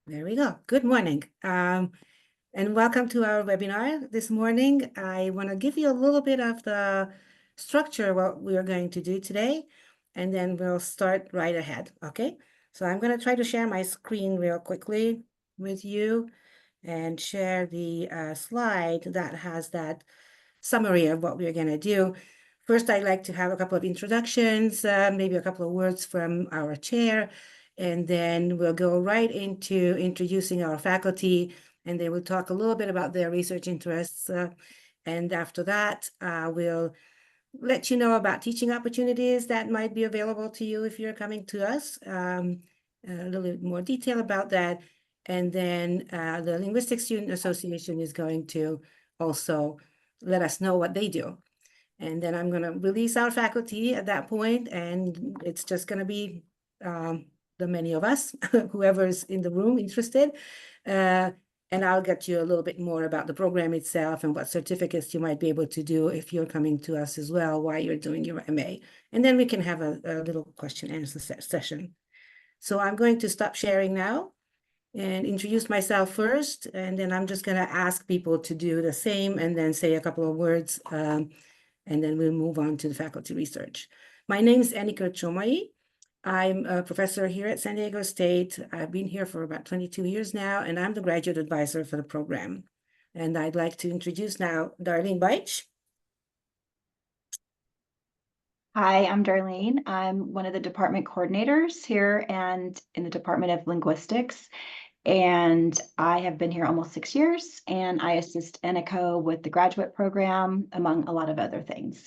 There we go. Good morning. And welcome to our webinar this morning. I want to give you a little bit of the structure of what we are going to do today, and then we'll start right ahead, okay? So I'm going to try to share my screen real quickly with you and share the slide that has that summary of what we're going to do. First, I'd like to have a couple of introductions, maybe a couple of words from our chair, and then we'll go right into introducing our faculty, and they will talk a little bit about their research interests. And after that, we'll let you know about teaching opportunities that might be available to you if you're coming to us, a little bit more detail about that. And then the Linguistic Student Association is going to also let us know what they do. And then I'm going to release our faculty at that point, and it's just going to be the many of us, whoever's in the room interested. And I'll get you a little bit more about the program itself and what certificates you might be able to do if you're coming to us as well while you're doing your MA. And then we can have a little question and answer session. So I'm going to stop sharing now and introduce myself first, and then I'm just going to ask people to do the same and then say a couple of words, and then we'll move on to the faculty research. My name is Anika Chomai. I'm a professor here at San Diego State. I've been here for about 22 years now, and I'm the graduate advisor for the program. And I'd like to introduce now Darlene Beich. Hi, I'm Darlene. I'm one of the department coordinators here and in the Department of Linguistics. And I have been here almost 6 years, and I assist Enika with the graduate program, among a lot of other things.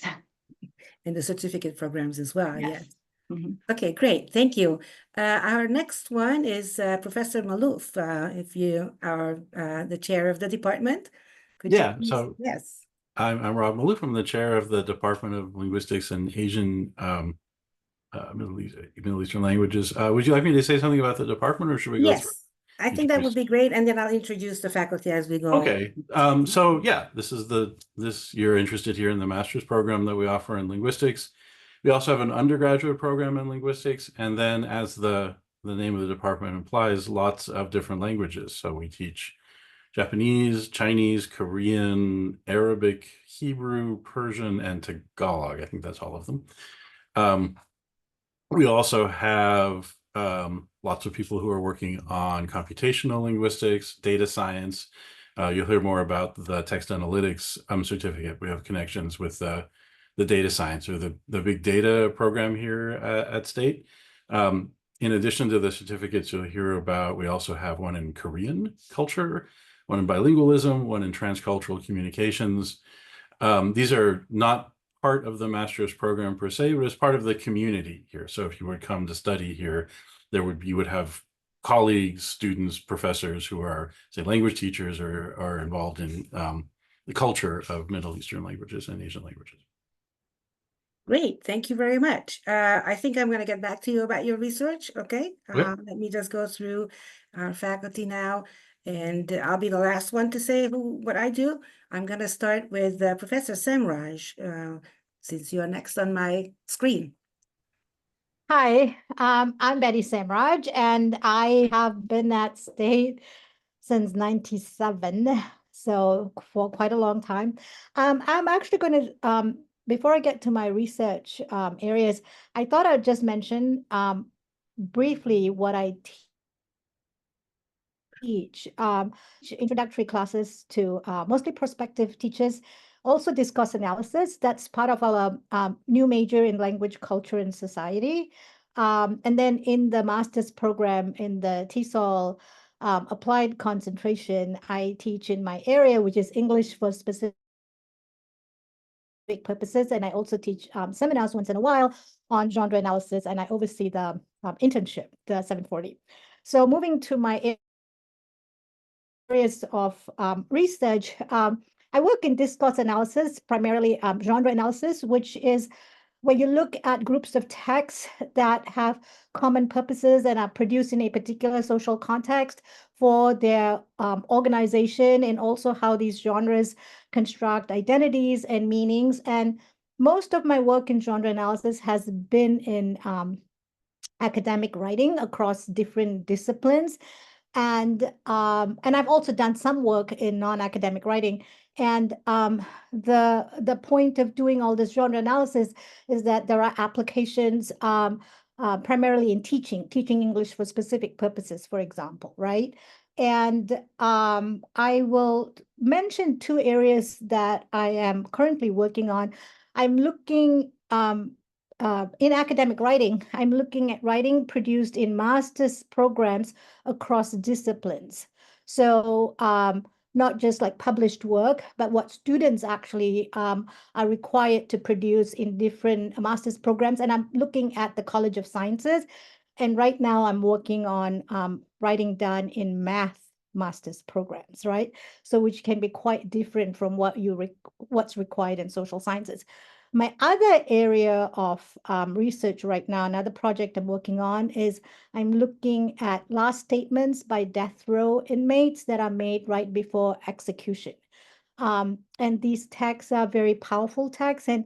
And the certificate programs as well, yes. Mm-hmm. Okay, great, thank you. Our next one is Professor Malouf. If you are the chair of the department, could you please? So yes. I'm Rob Malouf. I'm the chair of the Department of Linguistics and Asian Middle Eastern Languages. Would you like me to say something about the department, or should we go through? Yes, I think that would be great, and then I'll introduce the faculty as we go. Okay. So yeah, this you're interested here in the master's program that we offer in linguistics. We also have an undergraduate program in linguistics, and then, as the name of the department implies, lots of different languages. So we teach Japanese, Chinese, Korean, Arabic, Hebrew, Persian, and Tagalog. I think that's all of them. We also have lots of people who are working on computational linguistics, data science. You'll hear more about the text analytics certificate. We have connections with the data science, or the big data program here at State. In addition to the certificates you'll hear about, we also have one in Korean culture, one in bilingualism, one in transcultural communications. These are not part of the master's program per se, but as part of the community here. So if you would come to study here, you would have colleagues, students, professors who are, say, language teachers or are involved in the culture of Middle Eastern languages and Asian languages. Great, thank you very much. I think I'm going to get back to you about your research, okay? Let me just go through our faculty now, and I'll be the last one to say what I do. I'm going to start with Professor Semraj, since you're next on my screen. Hi, I'm Betty Semraj, and I have been at State since '97, so for quite a long time. I'm actually going to, before I get to my research areas, I thought I'd just mention briefly what I teach. Introductory classes to mostly prospective teachers, also discuss analysis. That's part of our new major in language, culture, and society. And then in the master's program in the TESOL applied concentration, I teach in my area, which is English for specific purposes. And I also teach seminars once in a while on genre analysis, and I oversee the internship, the 740. So moving to my areas of research, I work in discourse analysis, primarily genre analysis, which is where you look at groups of texts that have common purposes and are produced in a particular social context for their organization, and also how these genres construct identities and meanings. And most of my work in genre analysis has been in academic writing across different disciplines. And I've also done some work in non-academic writing. And the point of doing all this genre analysis is that there are applications primarily in teaching English for specific purposes, for example, right? And I will mention two areas that I am currently working on. I'm looking in academic writing, I'm looking at writing produced in master's programs across disciplines. So not just like published work, but what students actually are required to produce in different master's programs. And I'm looking at the College of Sciences. And right now I'm working on writing done in math master's programs, right? So which can be quite different from what's required in social sciences. My other area of research right now, another project I'm working on, is I'm looking at last statements by death row inmates that are made right before execution. And these texts are very powerful texts, and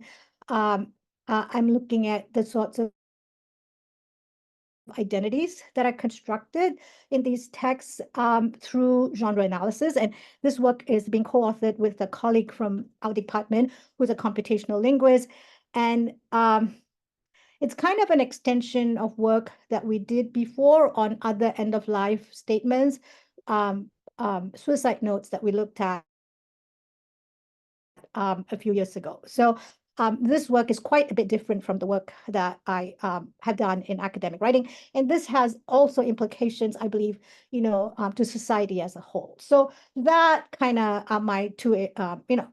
I'm looking at the sorts of identities that are constructed in these texts through genre analysis. And this work is being co-authored with a colleague from our department who's a computational linguist. And it's kind of an extension of work that we did before on other end-of-life statements, suicide notes that we looked at a few years ago. So this work is quite a bit different from the work that I have done in academic writing. And this has also implications, I believe, to society as a whole. So that kind of are my two,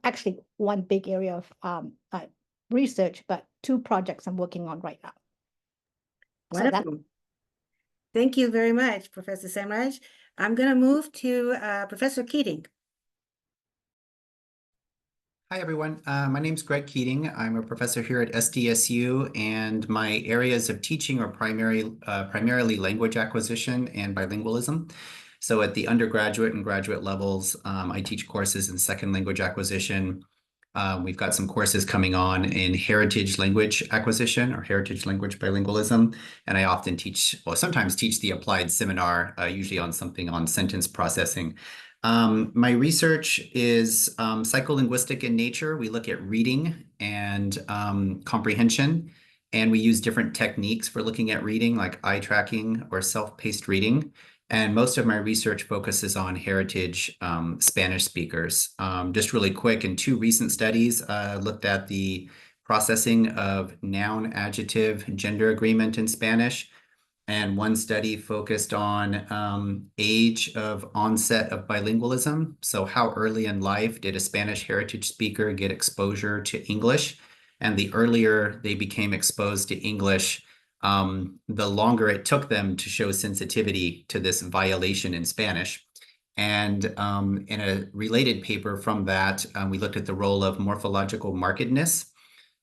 actually one big area of research, but two projects I'm working on right now. Wonderful. Thank you very much, Professor Samraj. I'm going to move to Professor Keating. Hi, everyone. My name is Greg Keating. I'm a professor here at SDSU, and my areas of teaching are primarily language acquisition and bilingualism. So at the undergraduate and graduate levels, I teach courses in second language acquisition. We've got some courses coming on in heritage language acquisition or heritage language bilingualism. And I often sometimes teach the applied seminar, usually on something on sentence processing. My research is psycholinguistic in nature. We look at reading and comprehension, and we use different techniques for looking at reading, like eye tracking or self-paced reading. And most of my research focuses on heritage Spanish speakers. Just really quick, in two recent studies, looked at the processing of noun, adjective, gender agreement in Spanish. And one study focused on age of onset of bilingualism. So how early in life did a Spanish heritage speaker get exposure to English? And the earlier they became exposed to English, the longer it took them to show sensitivity to this violation in Spanish. And in a related paper from that, we looked at the role of morphological markedness.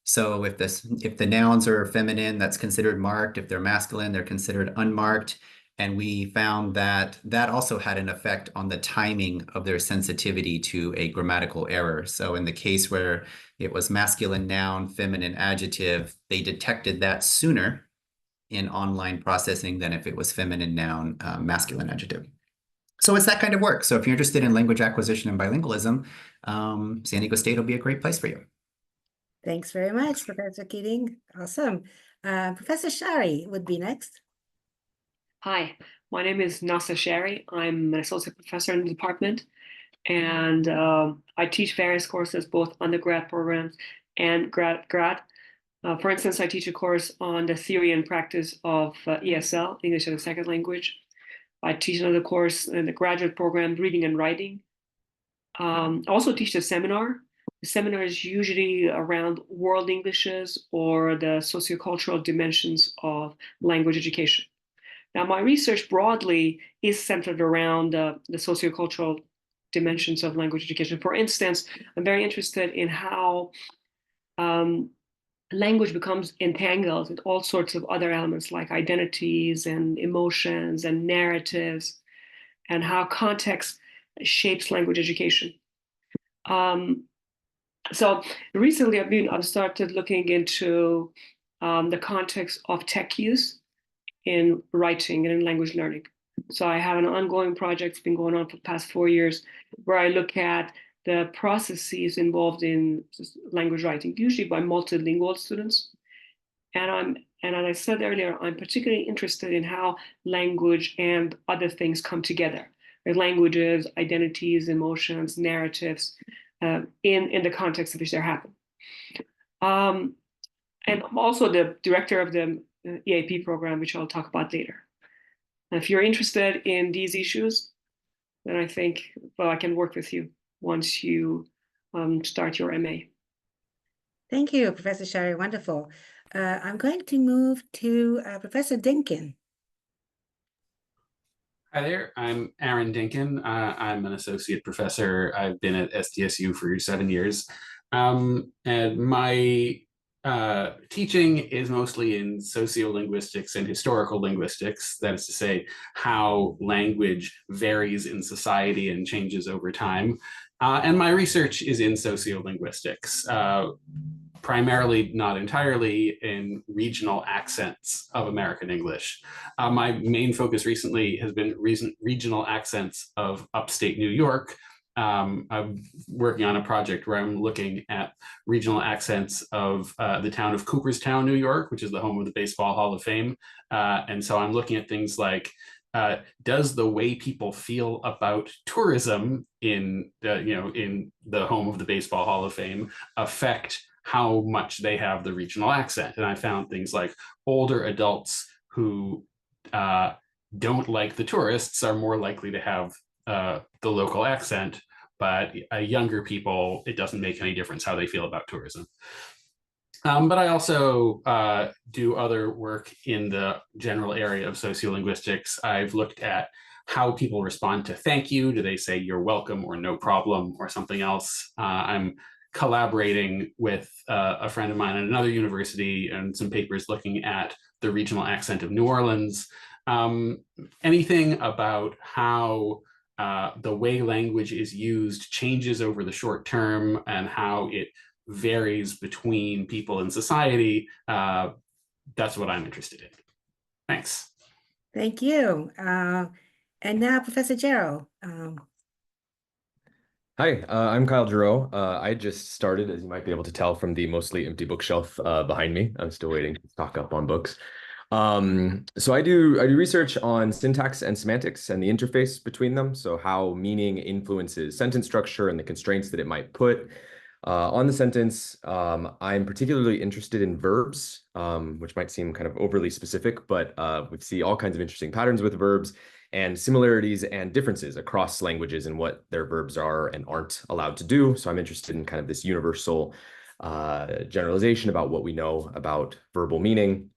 So if the nouns are feminine, that's considered marked. If they're masculine, they're considered unmarked. And we found that that also had an effect on the timing of their sensitivity to a grammatical error. So in the case where it was masculine noun, feminine adjective, they detected that sooner in online processing than if it was feminine noun, masculine adjective. So it's that kind of work. So if you're interested in language acquisition and bilingualism, San Diego State will be a great place for you. Thanks very much, Professor Keating. Awesome. Professor Shari would be next. Hi, my name is Nasa Shari. I'm an associate professor in the department, and I teach various courses, both undergrad programs and grad. For instance, I teach a course on the theory and practice of ESL, English as a Second Language. I teach another course in the graduate program, Reading and Writing. I also teach a seminar. The seminar is usually around world Englishes or the sociocultural dimensions of language education. Now, my research broadly is centered around the sociocultural dimensions of language education. For instance, I'm very interested in how language becomes entangled with all sorts of other elements like identities and emotions and narratives, and how context shapes language education. So recently I've started looking into the context of tech use in writing and in language learning. So I have an ongoing project that's been going on for the past 4 years, where I look at the processes involved in language writing, usually by multilingual students. And as I said earlier, I'm particularly interested in how language and other things come together. Like languages, identities, emotions, narratives, in the context in which they're happening. And I'm also the director of the EAP program, which I'll talk about later. And if you're interested in these issues, then I think, well, I can work with you once you start your MA. Thank you, Professor Shari. Wonderful. I'm going to move to Professor Dinkin. Hi there, I'm Aaron Dinkin. I'm an associate professor. I've been at SDSU for 7 years. And my teaching is mostly in sociolinguistics and historical linguistics. That is to say, how language varies in society and changes over time. And my research is in sociolinguistics, primarily, not entirely, in regional accents of American English. My main focus recently has been regional accents of upstate New York. I'm working on a project where I'm looking at regional accents of the town of Cooperstown, New York, which is the home of the Baseball Hall of Fame. And so I'm looking at things like, does the way people feel about tourism in the home of the Baseball Hall of Fame affect how much they have the regional accent? And I found things like older adults who don't like the tourists are more likely to have the local accent, but younger people, it doesn't make any difference how they feel about tourism. But I also do other work in the general area of sociolinguistics. I've looked at how people respond to thank you. Do they say you're welcome or no problem or something else? I'm collaborating with a friend of mine at another university and some papers looking at the regional accent of New Orleans. Anything about how the way language is used changes over the short term and how it varies between people in society. That's what I'm interested in. Thanks. Thank you. And now Professor Gerald. Hi, I'm Kyle Giroux. I just started, as you might be able to tell from the mostly empty bookshelf behind me. I'm still waiting to stock up on books. So I do research on syntax and semantics and the interface between them. So how meaning influences sentence structure and the constraints that it might put on the sentence. I'm particularly interested in verbs, which might seem kind of overly specific, but we see all kinds of interesting patterns with verbs and similarities and differences across languages and what their verbs are and aren't allowed to do. So I'm interested in kind of this universal generalization about what we know about verbal meaning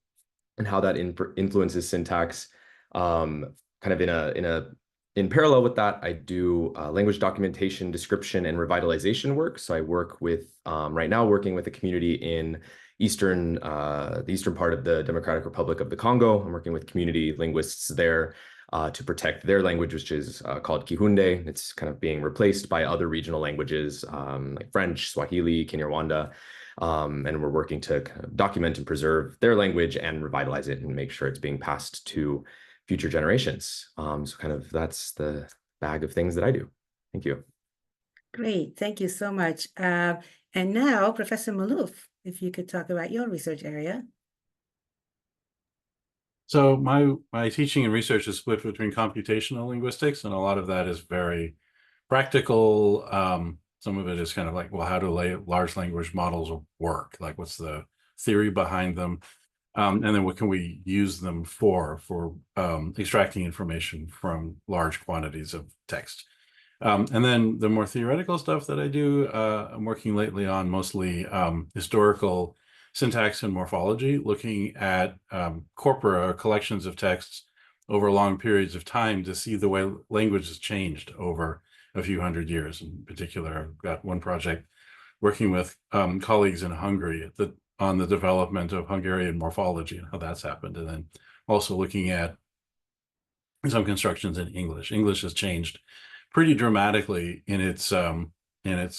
and how that influences syntax. Kind of in parallel with that, I do language documentation, description, and revitalization work. So I work with, right now, working with a community in the eastern part of the Democratic Republic of the Congo. I'm working with community linguists there to protect their language, which is called Kihunde. It's kind of being replaced by other regional languages like French, Swahili, Kinyarwanda. And we're working to kind of document and preserve their language and revitalize it and make sure it's being passed to future generations. So kind of that's the bag of things that I do. Thank you. Great, thank you so much. And now, Professor Malouf, if you could talk about your research area. So my teaching and research is split between computational linguistics, and a lot of that is very practical. Some of it is kind of like, well, how do large language models work? Like, what's the theory behind them? And then what can we use them for extracting information from large quantities of text? And then the more theoretical stuff that I do, I'm working lately on mostly historical syntax and morphology, looking at corpora, or collections of texts over long periods of time to see the way language has changed over a few hundred years. In particular, I've got one project working with colleagues in Hungary on the development of Hungarian morphology and how that's happened. And then also looking at some constructions in English. English has changed pretty dramatically in its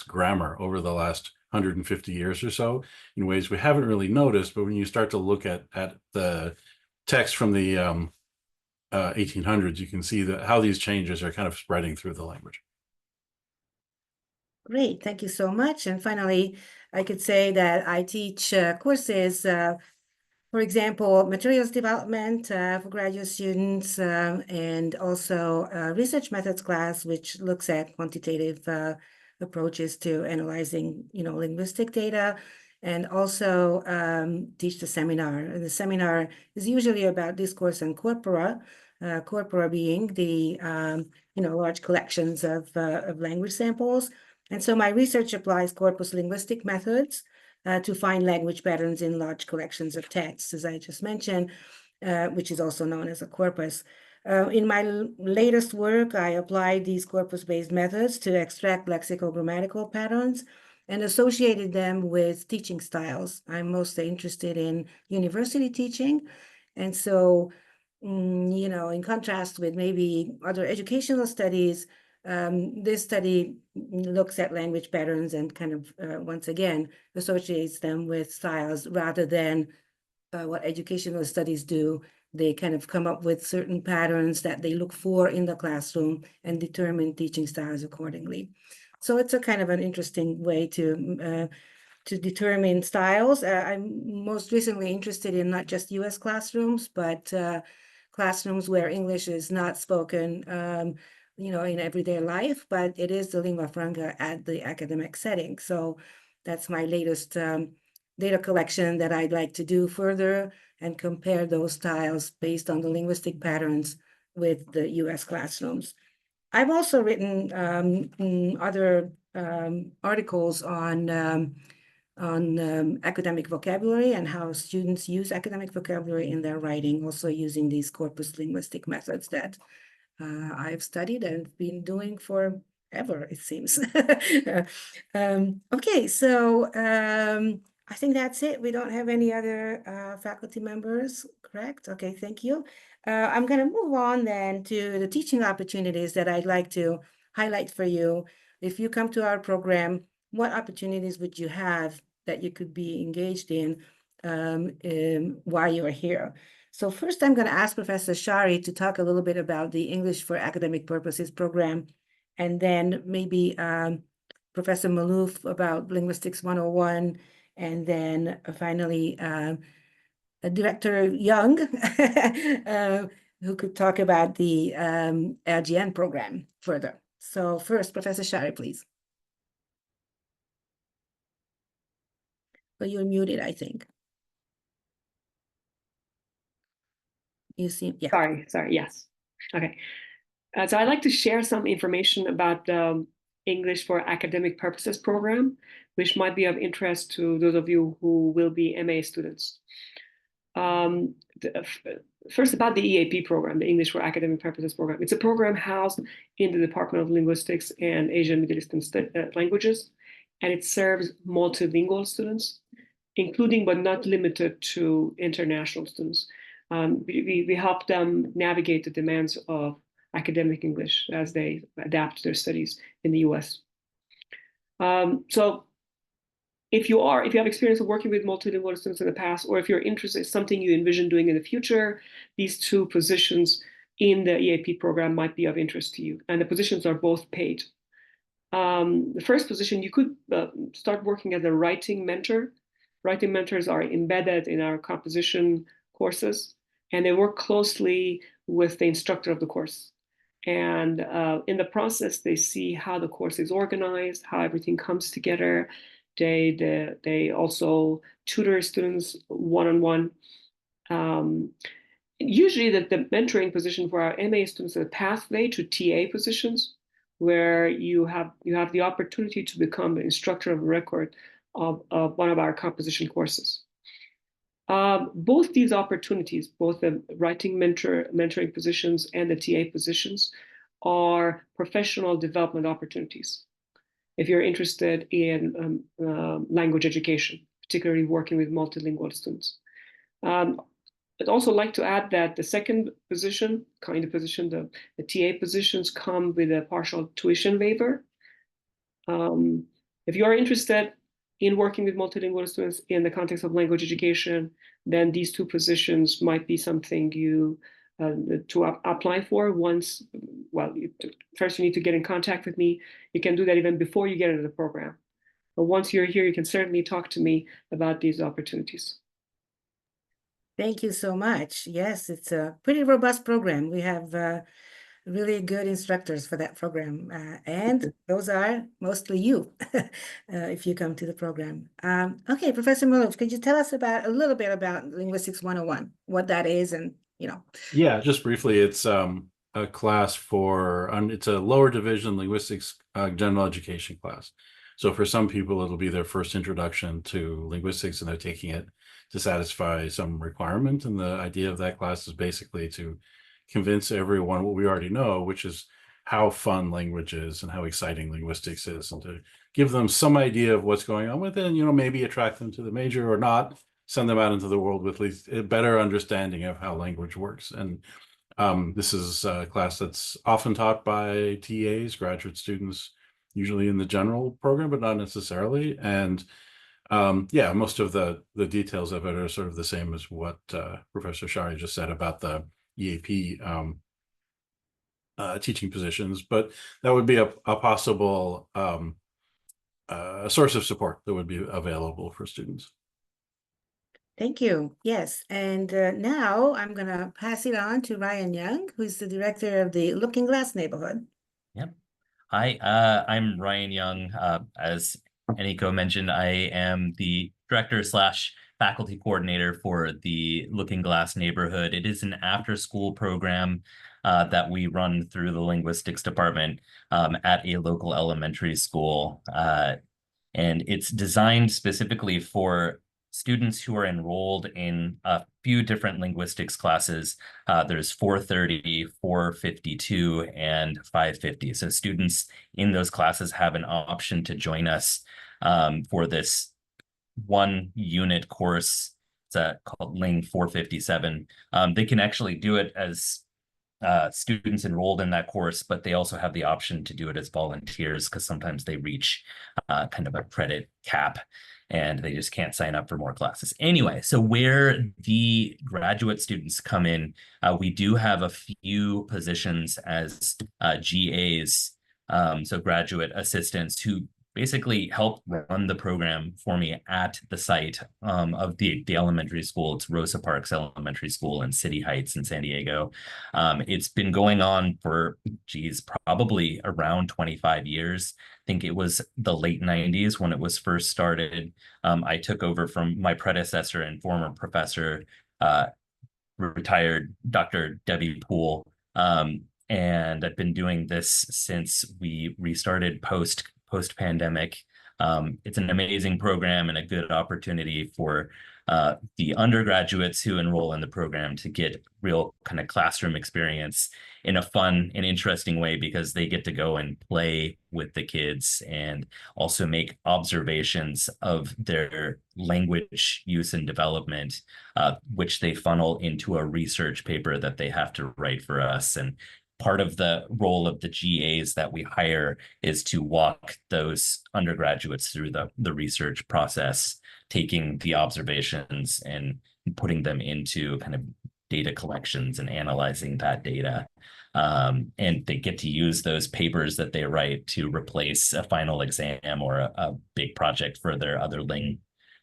grammar over the last 150 years or so in ways we haven't really noticed. But when you start to look at the text from the 1800s, you can see that how these changes are kind of spreading through the language. Great, thank you so much. And finally, I could say that I teach courses, for example, materials development for graduate students, and also a research methods class, which looks at quantitative approaches to analyzing, linguistic data, and also teach the seminar. And the seminar is usually about discourse and corpora, corpora being the, large collections of language samples. And so my research applies corpus linguistic methods to find language patterns in large collections of texts, as I just mentioned, which is also known as a corpus. In my latest work, I applied these corpus-based methods to extract lexicogrammatical patterns and associated them with teaching styles. I'm mostly interested in university teaching. And so, in contrast with maybe other educational studies, this study looks at language patterns and kind of, once again, associates them with styles rather than what educational studies do. They kind of come up with certain patterns that they look for in the classroom and determine teaching styles accordingly. So it's a kind of an interesting way to determine styles. I'm most recently interested in not just US classrooms, but classrooms where English is not spoken in everyday life, but it is the lingua franca at the academic setting. So that's my latest data collection that I'd like to do further and compare those styles based on the linguistic patterns with the US classrooms. I've also written other articles on academic vocabulary and how students use academic vocabulary in their writing, also using these corpus linguistic methods that I've studied and been doing forever, it seems. Okay, so I think that's it. We don't have any other faculty members, correct? Okay, thank you. I'm going to move on then to the teaching opportunities that I'd like to highlight for you. If you come to our program, what opportunities would you have that you could be engaged in while you are here? So first, I'm going to ask Professor Shari to talk a little bit about the English for Academic Purposes program, and then maybe Professor Malouf about Linguistics 101, and then finally Director Young, who could talk about the LGN program further. So first, Professor Shari, please. Well, you're muted, I think. You see, yeah. Sorry, yes. Okay. So I'd like to share some information about the English for Academic Purposes program, which might be of interest to those of you who will be MA students. First, about the EAP program, the English for Academic Purposes program. It's a program housed in the Department of Linguistics and Asian Middle Eastern Languages, and it serves multilingual students, including but not limited to international students. We help them navigate the demands of academic English as they adapt their studies in the US. So if you have experience of working with multilingual students in the past, or if you're interested in something you envision doing in the future, these two positions in the EAP program might be of interest to you. And the positions are both paid. The first position, you could start working as a writing mentor. Writing mentors are embedded in our composition courses, and they work closely with the instructor of the course. And in the process, they see how the course is organized, how everything comes together. They also tutor students one-on-one. Usually the mentoring position for our MA students is a pathway to TA positions, where you have the opportunity to become the instructor of record of one of our composition courses. Both these opportunities, both the writing mentoring positions and the TA positions, are professional development opportunities if you're interested in language education, particularly working with multilingual students. I'd also like to add that the second position, the TA positions, come with a partial tuition waiver. If you are interested in working with multilingual students in the context of language education, then these two positions might be something you to apply for. First you need to get in contact with me. You can do that even before you get into the program. But once you're here, you can certainly talk to me about these opportunities. Thank you so much. Yes, it's a pretty robust program. We have really good instructors for that program, and those are mostly you if you come to the program. Okay, Professor Maloof, could you tell us a little bit about Linguistics 101, what that is, and Yeah, just briefly, it's a class it's a lower division linguistics general education class. So for some people, it'll be their first introduction to linguistics, and they're taking it to satisfy some requirement. And the idea of that class is basically to convince everyone what we already know, which is how fun language is and how exciting linguistics is, and to give them some idea of what's going on with it, and maybe attract them to the major or not, send them out into the world with at least a better understanding of how language works. And this is a class that's often taught by TAs, graduate students, usually in the general program, but not necessarily. And yeah, most of the details of it are sort of the same as what Professor Shari just said about the EAP teaching positions, but that would be a possible source of support that would be available for students. Thank you. Yes, and now I'm going to pass it on to Ryan Young, who's the director of the Looking Glass neighborhood. Yep. Hi, I'm Ryan Young. As Eniko mentioned, I am the director / faculty coordinator for the Looking Glass neighborhood. It is an after-school program that we run through the linguistics department at a local elementary school. And it's designed specifically for students who are enrolled in a few different linguistics classes. There's 430, 452, and 550. So students in those classes have an option to join us for this one unit course. It's called Ling 457. They can actually do it as students enrolled in that course, but they also have the option to do it as volunteers, because sometimes they reach kind of a credit cap and they just can't sign up for more classes. Anyway, so where the graduate students come in, we do have a few positions as GAs, so graduate assistants, who basically help run the program for me at the site of the elementary school. It's Rosa Parks Elementary School in City Heights in San Diego. It's been going on for, probably around 25 years. I think it was the late 90s when it was first started. I took over from my predecessor and former professor, retired Dr. Debbie Poole. And I've been doing this since we restarted post-pandemic. It's an amazing program and a good opportunity for the undergraduates who enroll in the program to get real kind of classroom experience in a fun and interesting way, because they get to go and play with the kids and also make observations of their language use and development, which they funnel into a research paper that they have to write for us. And part of the role of the GAs that we hire is to walk those undergraduates through the research process, taking the observations and putting them into kind of data collections and analyzing that data. And they get to use those papers that they write to replace a final exam or a big project for their other Ling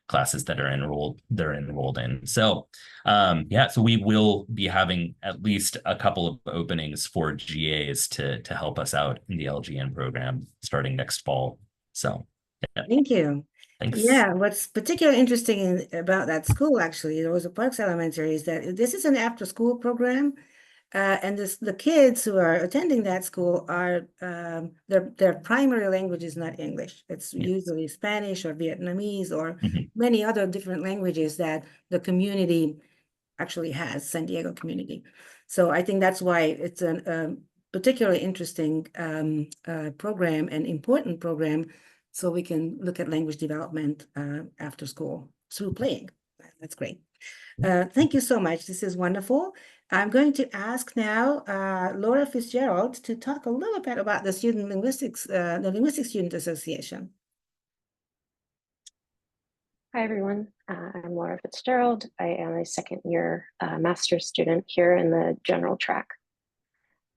classes that they're enrolled in. So yeah, so we will be having at least a couple of openings for GAs to help us out in the LGN program starting next fall. So yeah. Thank you. Thanks. Yeah, what's particularly interesting about that school, actually, Rosa Parks Elementary, is that this is an after-school program. And the kids who are attending that school are their primary language is not English. It's usually Spanish or Vietnamese or many other different languages that the community actually has, San Diego community. So I think that's why it's a particularly interesting program and important program, so we can look at language development after school through playing. That's great. Thank you so much. This is wonderful. I'm going to ask now Laura Fitzgerald to talk a little bit about the Student Linguistics, the Linguistics Student Association. Hi, everyone. I'm Laura Fitzgerald. I am a second-year master's student here in the general track.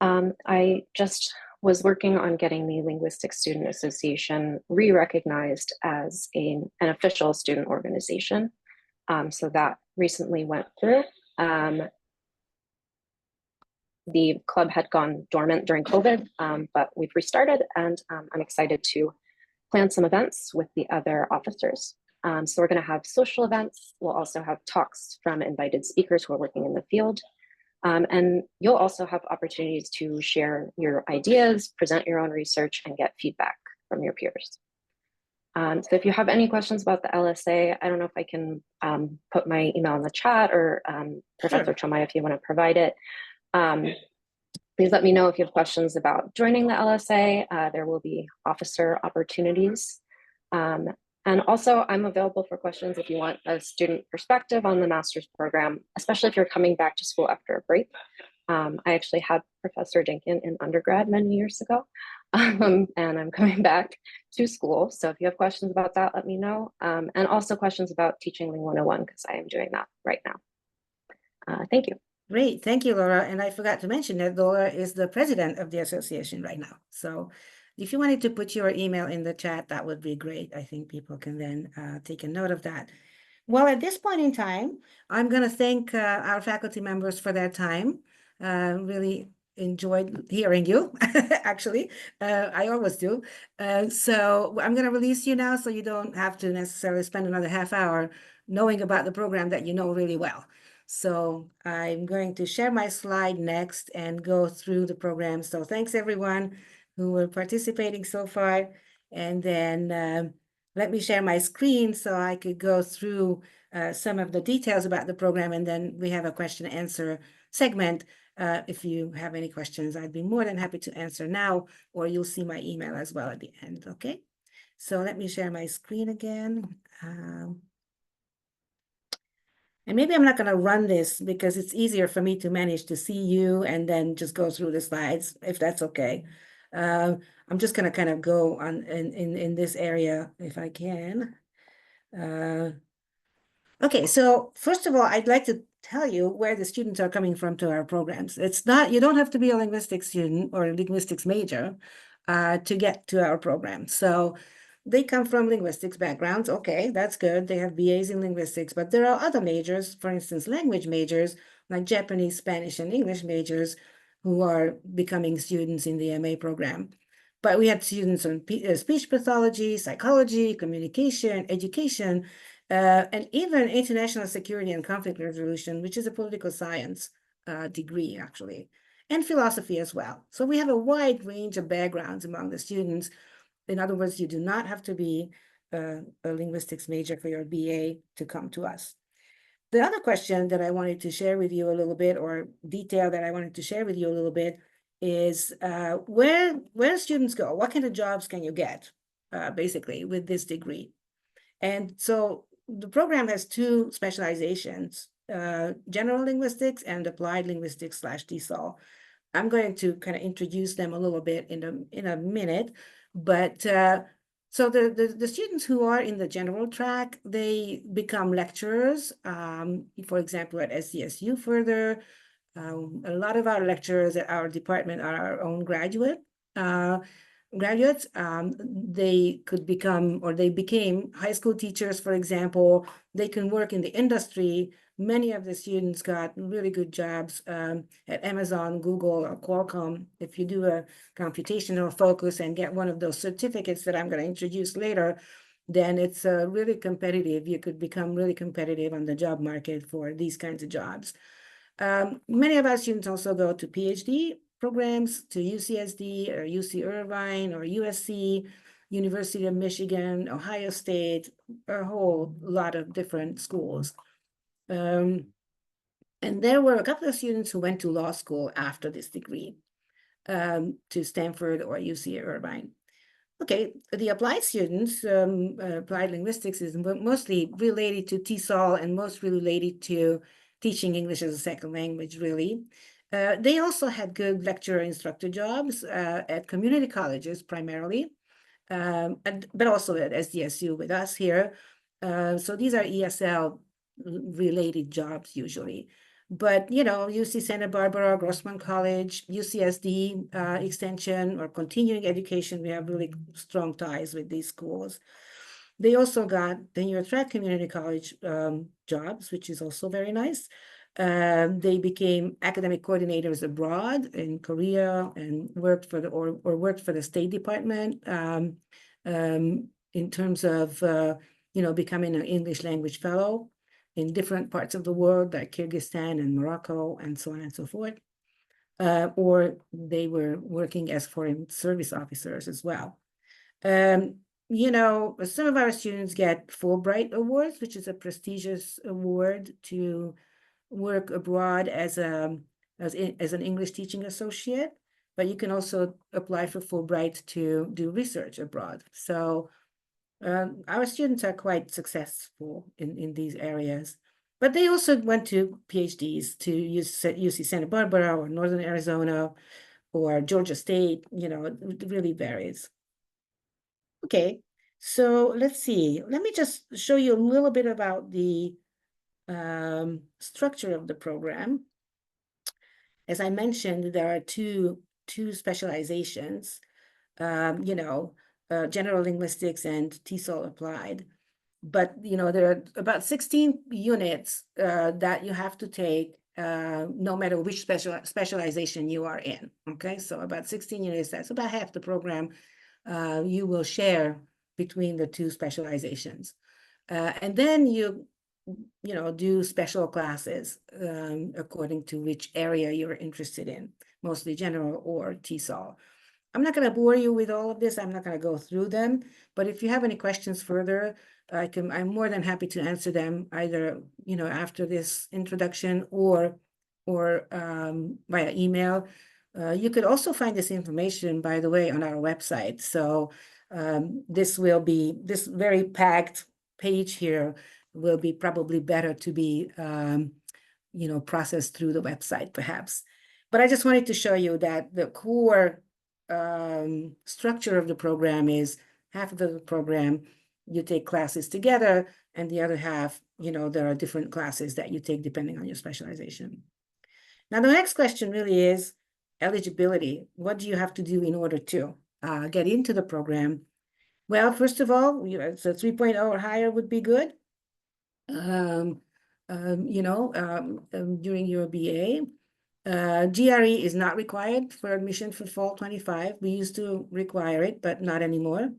I just was working on getting the Linguistics Student Association re-recognized as an official student organization. So that recently went through. The club had gone dormant during COVID, but we've restarted, and I'm excited to plan some events with the other officers. So we're going to have social events. We'll also have talks from invited speakers who are working in the field. And you'll also have opportunities to share your ideas, present your own research, and get feedback from your peers. So if you have any questions about the LSA, I don't know if I can put my email in the chat, or Professor Chomai, if you want to provide it. Please let me know if you have questions about joining the LSA. There will be officer opportunities. And also, I'm available for questions if you want a student perspective on the master's program, especially if you're coming back to school after a break. I actually had Professor Dinkin in undergrad many years ago, and I'm coming back to school. So if you have questions about that, let me know. And also questions about Teaching Ling 101, because I am doing that right now. Thank you. Great, thank you, Laura. And I forgot to mention that Laura is the president of the association right now. So if you wanted to put your email in the chat, that would be great. I think people can then take a note of that. Well, at this point in time, I'm going to thank our faculty members for their time. Really enjoyed hearing you, actually. I always do. So I'm going to release you now so you don't have to necessarily spend another half hour knowing about the program that you know really well. So I'm going to share my slide next and go through the program. So thanks everyone who were participating so far. And then let me share my screen so I could go through some of the details about the program. And then we have a question and answer segment. If you have any questions, I'd be more than happy to answer now, or you'll see my email as well at the end, okay? So let me share my screen again. And maybe I'm not going to run this because it's easier for me to manage to see you and then just go through the slides, if that's okay. I'm just going to kind of go on in this area if I can. Okay, so first of all, I'd like to tell you where the students are coming from to our programs. It's not, you don't have to be a linguistics student or a linguistics major to get to our program. So they come from linguistics backgrounds. Okay, that's good. They have BAs in linguistics, but there are other majors, for instance, language majors, like Japanese, Spanish, and English majors who are becoming students in the MA program. But we have students on speech pathology, psychology, communication, education, and even international security and conflict resolution, which is a political science degree, actually, and philosophy as well. So we have a wide range of backgrounds among the students. In other words, you do not have to be a linguistics major for your BA to come to us. The other question that I wanted to share with you a little bit, or detail that I wanted to share with you a little bit, is where students go. What kind of jobs can you get, basically, with this degree? And so the program has two specializations, general linguistics and applied linguistics / TESOL. I'm going to kind of introduce them a little bit in a minute, but so the students who are in the general track, they become lecturers, for example, at SDSU further. A lot of our lecturers at our department are our own graduates. They could become, or they became high school teachers, for example. They can work in the industry. Many of the students got really good jobs at Amazon, Google, or Qualcomm. If you do a computational focus and get one of those certificates that I'm going to introduce later, then it's really competitive. You could become really competitive on the job market for these kinds of jobs. Many of our students also go to PhD programs, to UCSD or UC Irvine or USC, University of Michigan, Ohio State, a whole lot of different schools. And there were a couple of students who went to law school after this degree, to Stanford or UC Irvine. Okay, the applied students, applied linguistics is mostly related to TESOL and most related to teaching English as a second language, really. They also had good lecturer instructor jobs at community colleges primarily, but also at SDSU with us here. So these are ESL related jobs usually. But, you know, UC Santa Barbara, Grossman College, UCSD Extension, or continuing education, we have really strong ties with these schools. They also got the New York Community College jobs, which is also very nice. They became academic coordinators abroad in Korea and worked for the or worked for the State Department in terms of you know, becoming an English language fellow in different parts of the world, like Kyrgyzstan and Morocco, and so on and so forth. Or they were working as foreign service officers as well. You know, some of our students get Fulbright Awards, which is a prestigious award to work abroad as an English teaching associate, but you can also apply for Fulbright to do research abroad. So our students are quite successful in these areas, but they also went to PhDs to UC Santa Barbara or Northern Arizona or Georgia State. You know, it really varies. Okay, so let's see. Let me just show you a little bit about the structure of the program. As I mentioned, there are two specializations, you know, General Linguistics and TESOL applied. But, you know, there are about 16 units that you have to take no matter which specialization you are in, okay? So about 16 units, that's about half the program you will share between the two specializations. And then you know, do special classes according to which area you're interested in, mostly general or TESOL. I'm not going to bore you with all of this. I'm not going to go through them, but if you have any questions further, I'm more than happy to answer them either, you know, after this introduction or via email. You could also find this information, by the way, on our website. So this very packed page here will be probably better to be, you know, processed through the website perhaps. But I just wanted to show you that the core structure of the program is half of the program you take classes together, and the other half, you know, there are different classes that you take depending on your specialization. Now, the next question really is eligibility. What do you have to do in order to get into the program? Well, first of all, so 3.0 or higher would be good. You know, during your BA. GRE is not required for admission for fall 25. We used to require it, but not anymore.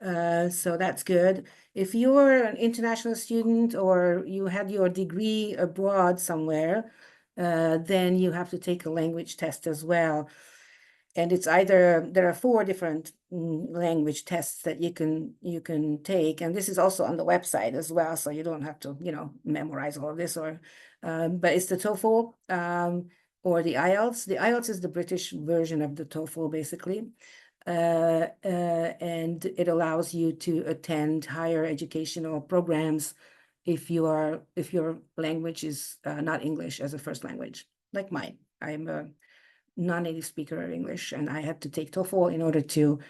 So that's good. If you're an international student or you had your degree abroad somewhere, then you have to take a language test as well. And it's either, there are 4 different language tests that you can take. And this is also on the website as well. So you don't have to, you know, memorize all of this or, but it's the TOEFL or the IELTS. The IELTS is the British version of the TOEFL basically. And it allows you to attend higher educational programs if your language is not English as a first language, like mine. I'm a non-native speaker of English, and I had to take TOEFL in order to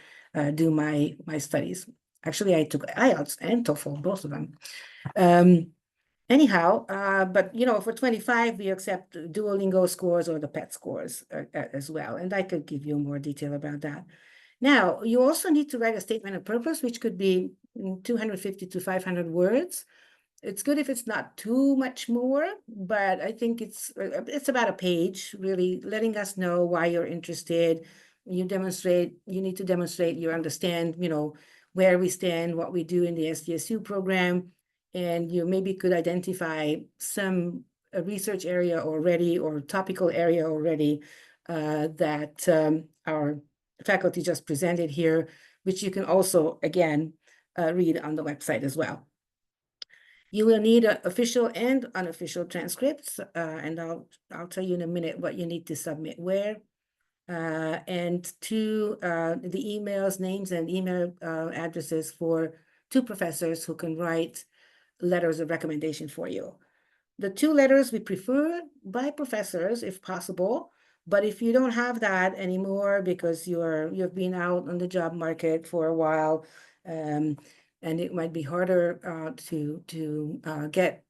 do my studies. Actually, I took IELTS and TOEFL, both of them. Anyhow, but you know, for 25, we accept Duolingo scores or the PET scores as well, and I could give you more detail about that. Now, you also need to write a statement of purpose, which could be 250 to 500 words. It's good if it's not too much more, but I think it's about a page, really letting us know why you're interested. You need to demonstrate you understand, you know, where we stand, what we do in the SDSU program, and you maybe could identify some research area already or topical area already that our faculty just presented here, which you can also, again, read on the website as well. You will need official and unofficial transcripts, and I'll tell you in a minute what you need to submit where. And the emails, names and email addresses for 2 professors who can write letters of recommendation for you. The 2 letters we prefer by professors if possible, but if you don't have that anymore because you've been out on the job market for a while, and it might be harder to get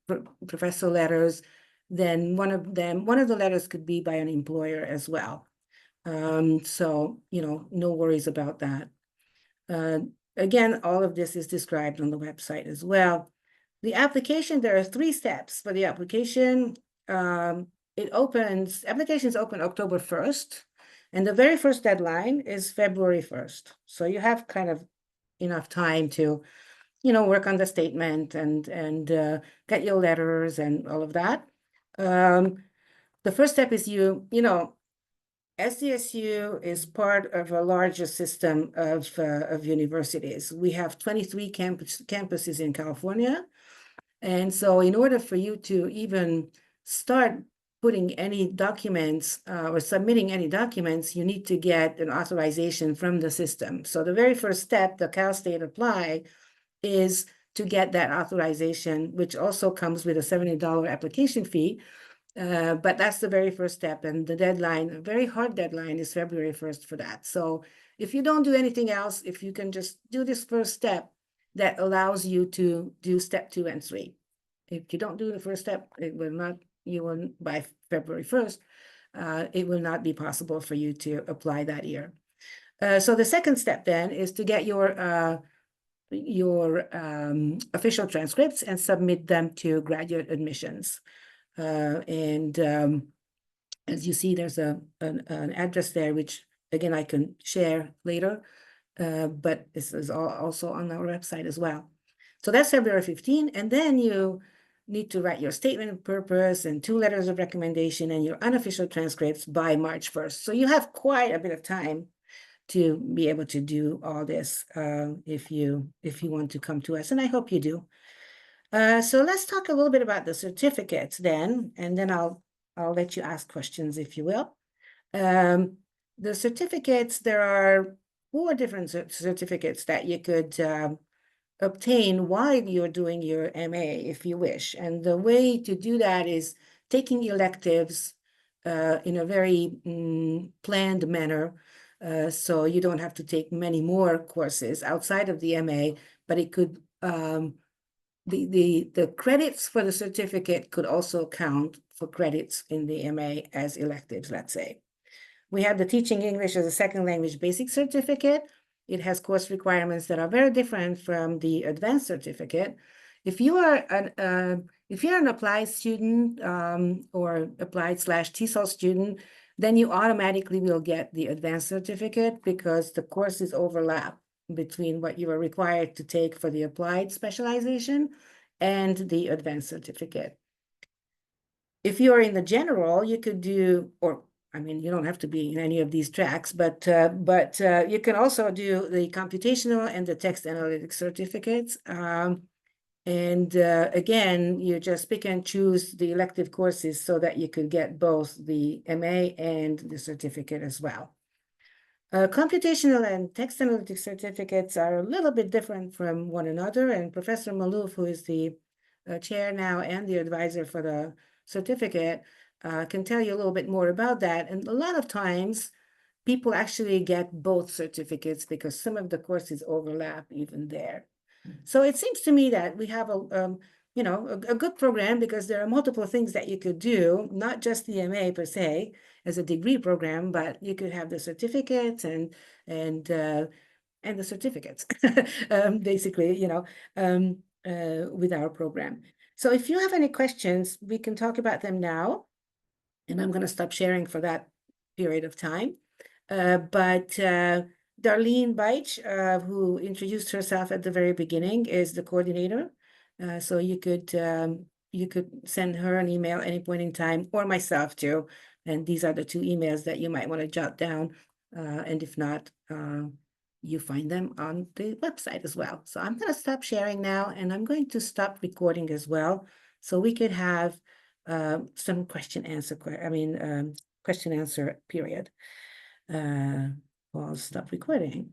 professor letters, then one of the letters could be by an employer as well. So, no worries about that. Again, all of this is described on the website as well. The application, there are 3 steps for the application. Applications open October 1st, and the very first deadline is February 1st. So you have kind of enough time to, work on the statement and get your letters and all of that. The first step is SDSU is part of a larger system of universities. We have 23 campuses in California. And so in order for you to even start putting any documents or submitting any documents, you need to get an authorization from the system. So the very first step, the Cal State Apply, is to get that authorization, which also comes with a $70 application fee. But that's the very first step, and the deadline, a very hard deadline, is February 1st for that. So if you don't do anything else, if you can just do this first step, that allows you to do step 2 and 3. If you don't do the first step, by February 1st, it will not be possible for you to apply that year. So the second step then is to get your official transcripts and submit them to graduate admissions. As you see, there's an address there, which again I can share later, but this is also on our website as well. So that's February 15, and then you need to write your statement of purpose and 2 letters of recommendation and your unofficial transcripts by March 1st. So you have quite a bit of time to be able to do all this if you want to come to us, and I hope you do. So let's talk a little bit about the certificates then, and then I'll let you ask questions if you will. The certificates, there are 4 different certificates that you could obtain while you're doing your MA if you wish. And the way to do that is taking electives in a very planned manner. So you don't have to take many more courses outside of the MA, but it could the credits for the certificate could also count for credits in the MA as electives, let's say. We have the Teaching English as a Second Language Basic Certificate. It has course requirements that are very different from the Advanced Certificate. If you are an applied student or applied/TESOL student, then you automatically will get the Advanced Certificate because the courses overlap between what you are required to take for the applied specialization and the Advanced Certificate. If you are in the general, you could do, you don't have to be in any of these tracks, but you can also do the computational and the text analytics certificates. Again, you just pick and choose the elective courses so that you could get both the MA and the certificate as well. Computational and text analytics certificates are a little bit different from one another, and Professor Malouf, who is the chair now and the advisor for the certificate, can tell you a little bit more about that. And a lot of times, people actually get both certificates because some of the courses overlap even there. So it seems to me that we have a good program because there are multiple things that you could do, not just the MA per se as a degree program, but you could have the certificates and the certificates, basically, with our program. So if you have any questions, we can talk about them now, and I'm going to stop sharing for that period of time. But Darlene Beich, who introduced herself at the very beginning, is the coordinator. So you could send her an email at any point in time, or myself too. And these are the 2 emails that you might want to jot down. And if not, you find them on the website as well. So I'm going to stop sharing now, and I'm going to stop recording as well, so we could have some question answer period. I'll stop recording.